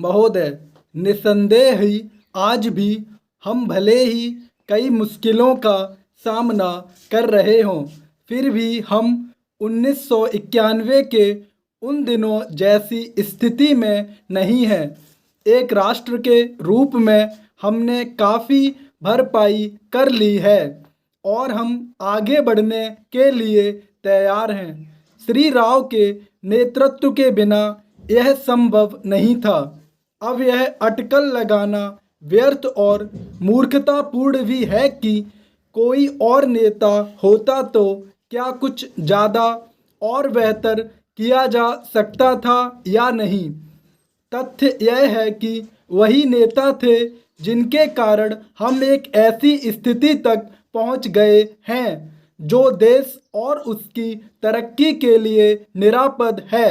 महोदय, निस्संदेह ही आज भी हम भले ही कई मुश्किलों का सामना कर रहे हों, फिर भी हम 1991 के उन दिनों जैसी स्थिति में नहीं हैं। एक राष्ट्र के रूप में हमने काफ़ी भरपाई कर ली है और हम आगे बढ़ने के लिए तैयार हैं। श्री राव के नेतृत्व के बिना यह संभव नहीं था। अब यह अटकल लगाना व्यर्थ और मूर्खतापूर्ण भी है कि कोई और नेता होता तो क्या कुछ ज़्यादा और बेहतर किया जा सकता था या नहीं। तथ्य यह है कि वही नेता थे जिनके कारण हम एक ऐसी स्थिति तक पहुंच गए हैं जो देश और उसकी तरक्की के लिए निरापद है।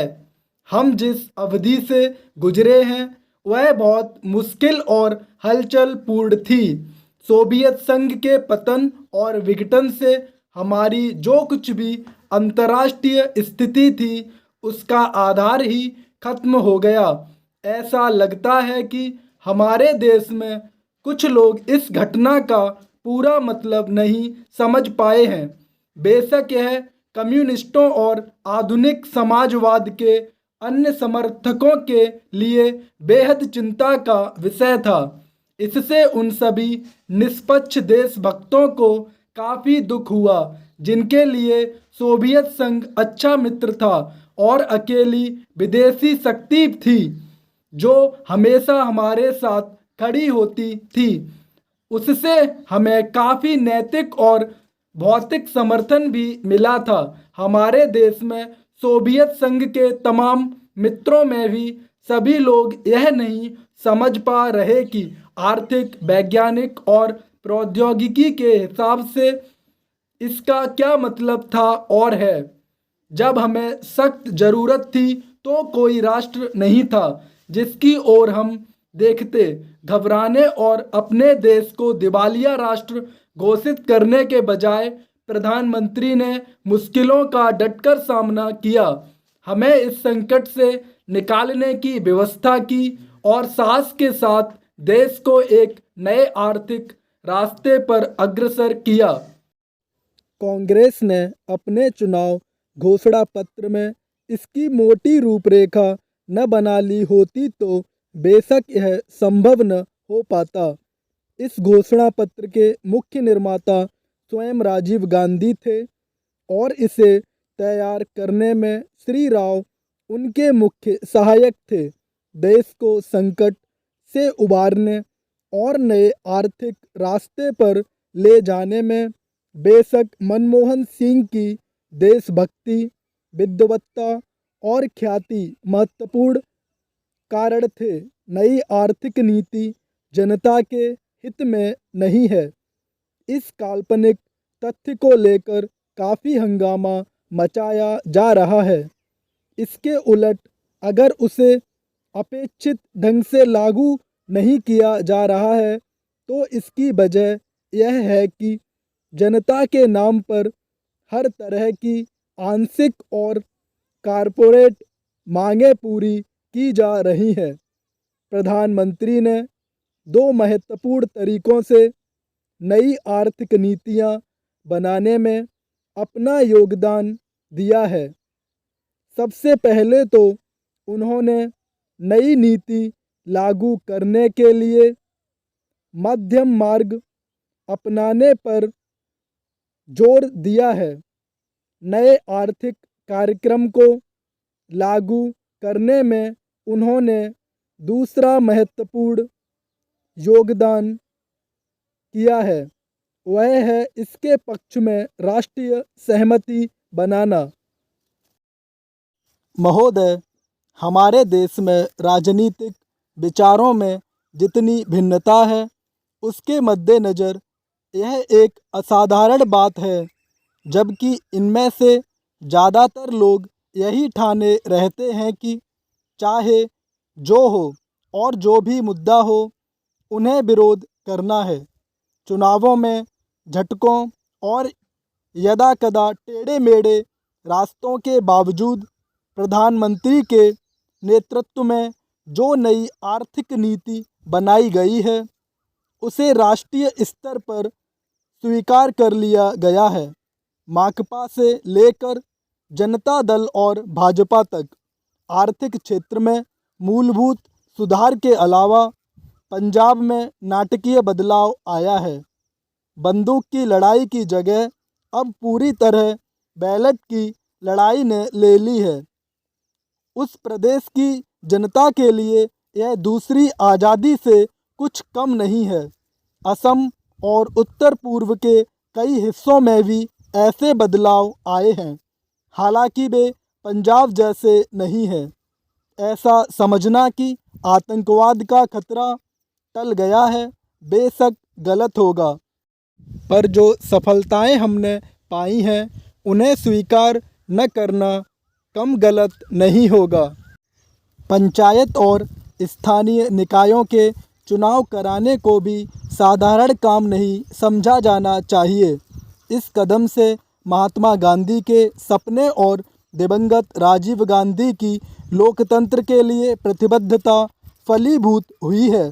हम जिस अवधि से गुजरे हैं वह बहुत मुश्किल और हलचल पूर्ण थी। सोवियत संघ के पतन और विघटन से हमारी जो कुछ भी अंतर्राष्ट्रीय स्थिति थी उसका आधार ही खत्म हो गया। ऐसा लगता है कि हमारे देश में कुछ लोग इस घटना का पूरा मतलब नहीं समझ पाए हैं। बेशक यह कम्युनिस्टों और आधुनिक समाजवाद के अन्य समर्थकों के लिए बेहद चिंता का विषय था। इससे उन सभी निष्पक्ष देशभक्तों को काफ़ी दुख हुआ जिनके लिए सोवियत संघ अच्छा मित्र था और अकेली विदेशी शक्ति थी जो हमेशा हमारे साथ खड़ी होती थी। उससे हमें काफ़ी नैतिक और भौतिक समर्थन भी मिला था। हमारे देश में सोवियत संघ के तमाम मित्रों में भी सभी लोग यह नहीं समझ पा रहे कि आर्थिक, वैज्ञानिक और प्रौद्योगिकी के हिसाब से इसका क्या मतलब था और है। जब हमें सख्त ज़रूरत थी तो कोई राष्ट्र नहीं था जिसकी ओर हम देखते। घबराने और अपने देश को दिवालिया राष्ट्र घोषित करने के बजाय प्रधानमंत्री ने मुश्किलों का डटकर सामना किया, हमें इस संकट से निकालने की व्यवस्था की और साहस के साथ देश को एक नए आर्थिक रास्ते पर अग्रसर किया। कांग्रेस ने अपने चुनाव घोषणा पत्र में इसकी मोटी रूपरेखा न बना ली होती तो बेशक यह संभव न हो पाता। इस घोषणा पत्र के मुख्य निर्माता स्वयं राजीव गांधी थे और इसे तैयार करने में श्री राव उनके मुख्य सहायक थे। देश को संकट से उबारने और नए आर्थिक रास्ते पर ले जाने में बेशक मनमोहन सिंह की देशभक्ति, विद्वत्ता और ख्याति महत्वपूर्ण कारण थे। नई आर्थिक नीति जनता के हित में नहीं है। इस काल्पनिक तथ्य को लेकर काफ़ी हंगामा मचाया जा रहा है। इसके उलट अगर उसे अपेक्षित ढंग से लागू नहीं किया जा रहा है तो इसकी वजह यह है कि जनता के नाम पर हर तरह की आंशिक और कारपोरेट मांगें पूरी की जा रही हैं। प्रधानमंत्री ने दो महत्वपूर्ण तरीकों से नई आर्थिक नीतियां बनाने में अपना योगदान दिया है। सबसे पहले तो उन्होंने नई नीति लागू करने के लिए मध्यम मार्ग अपनाने पर जोर दिया है। नए आर्थिक कार्यक्रम को लागू करने में उन्होंने दूसरा महत्वपूर्ण योगदान किया है, वह है इसके पक्ष में राष्ट्रीय सहमति बनाना। महोदय, हमारे देश में राजनीतिक विचारों में जितनी भिन्नता है उसके मद्देनज़र यह एक असाधारण बात है, जबकि इनमें से ज़्यादातर लोग यही ठाने रहते हैं कि चाहे जो हो और जो भी मुद्दा हो उन्हें विरोध करना है। चुनावों में झटकों और यदाकदा टेढ़े मेढ़े रास्तों के बावजूद प्रधानमंत्री के नेतृत्व में जो नई आर्थिक नीति बनाई गई है उसे राष्ट्रीय स्तर पर स्वीकार कर लिया गया है। माकपा से लेकर जनता दल और भाजपा तक आर्थिक क्षेत्र में मूलभूत सुधार के अलावा पंजाब में नाटकीय बदलाव आया है। बंदूक की लड़ाई की जगह अब पूरी तरह बैलेट की लड़ाई ने ले ली है। उस प्रदेश की जनता के लिए यह दूसरी आज़ादी से कुछ कम नहीं है। असम और उत्तर पूर्व के कई हिस्सों में भी ऐसे बदलाव आए हैं, हालांकि वे पंजाब जैसे नहीं हैं। ऐसा समझना कि आतंकवाद का खतरा टल गया है बेशक गलत होगा, पर जो सफलताएं हमने पाई हैं उन्हें स्वीकार न करना कम गलत नहीं होगा। पंचायत और स्थानीय निकायों के चुनाव कराने को भी साधारण काम नहीं समझा जाना चाहिए। इस कदम से महात्मा गांधी के सपने और दिवंगत राजीव गांधी की लोकतंत्र के लिए प्रतिबद्धता फलीभूत हुई है।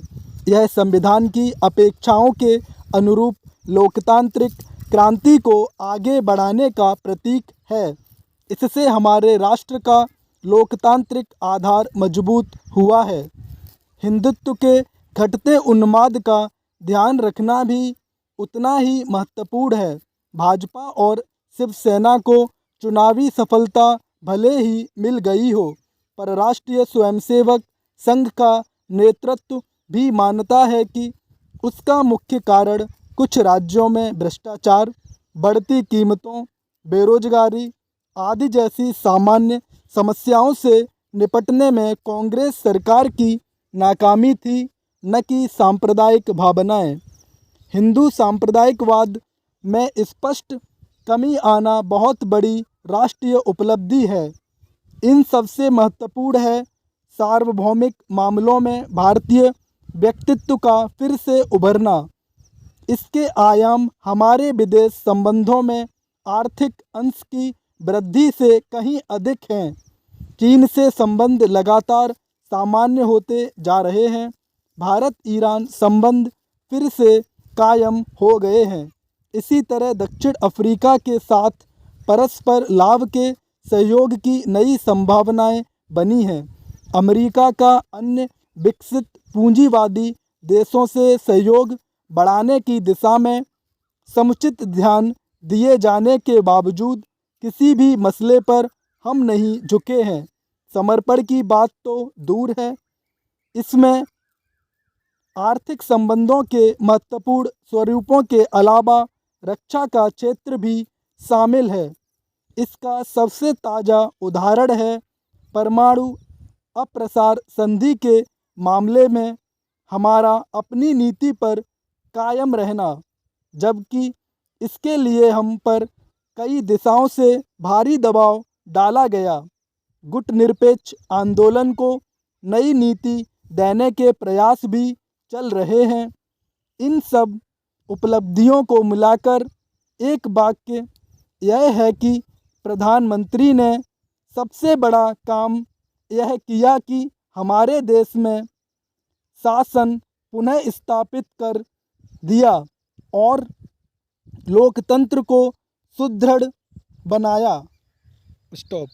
यह संविधान की अपेक्षाओं के अनुरूप लोकतांत्रिक क्रांति को आगे बढ़ाने का प्रतीक है। इससे हमारे राष्ट्र का लोकतांत्रिक आधार मजबूत हुआ है। हिंदुत्व के घटते उन्माद का ध्यान रखना भी उतना ही महत्वपूर्ण है। भाजपा और शिवसेना को चुनावी सफलता भले ही मिल गई हो, पर राष्ट्रीय स्वयंसेवक संघ का नेतृत्व भी मानता है कि उसका मुख्य कारण कुछ राज्यों में भ्रष्टाचार, बढ़ती कीमतों, बेरोजगारी आदि जैसी सामान्य समस्याओं से निपटने में कांग्रेस सरकार की नाकामी थी, न कि सांप्रदायिक भावनाएं। हिंदू सांप्रदायिकवाद में स्पष्ट कमी आना बहुत बड़ी राष्ट्रीय उपलब्धि है। इन सबसे महत्वपूर्ण है सार्वभौमिक मामलों में भारतीय व्यक्तित्व का फिर से उभरना। इसके आयाम हमारे विदेश संबंधों में आर्थिक अंश की वृद्धि से कहीं अधिक हैं। चीन से संबंध लगातार सामान्य होते जा रहे हैं। भारत ईरान संबंध फिर से कायम हो गए हैं। इसी तरह दक्षिण अफ्रीका के साथ परस्पर लाभ के सहयोग की नई संभावनाएं बनी हैं। अमेरिका का अन्य विकसित पूंजीवादी देशों से सहयोग बढ़ाने की दिशा में समुचित ध्यान दिए जाने के बावजूद किसी भी मसले पर हम नहीं झुके हैं। समर्पण की बात तो दूर है, इसमें आर्थिक संबंधों के महत्वपूर्ण स्वरूपों के अलावा रक्षा का क्षेत्र भी शामिल है। इसका सबसे ताज़ा उदाहरण है परमाणु अप्रसार संधि के मामले में हमारा अपनी नीति पर कायम रहना, जबकि इसके लिए हम पर कई दिशाओं से भारी दबाव डाला गया। गुटनिरपेक्ष आंदोलन को नई नीति देने के प्रयास भी चल रहे हैं। इन सब उपलब्धियों को मिलाकर एक वाक्य यह है कि प्रधानमंत्री ने सबसे बड़ा काम यह किया कि हमारे देश में शासन पुनः स्थापित कर दिया और लोकतंत्र को सुदृढ़ बनाया। स्टॉप।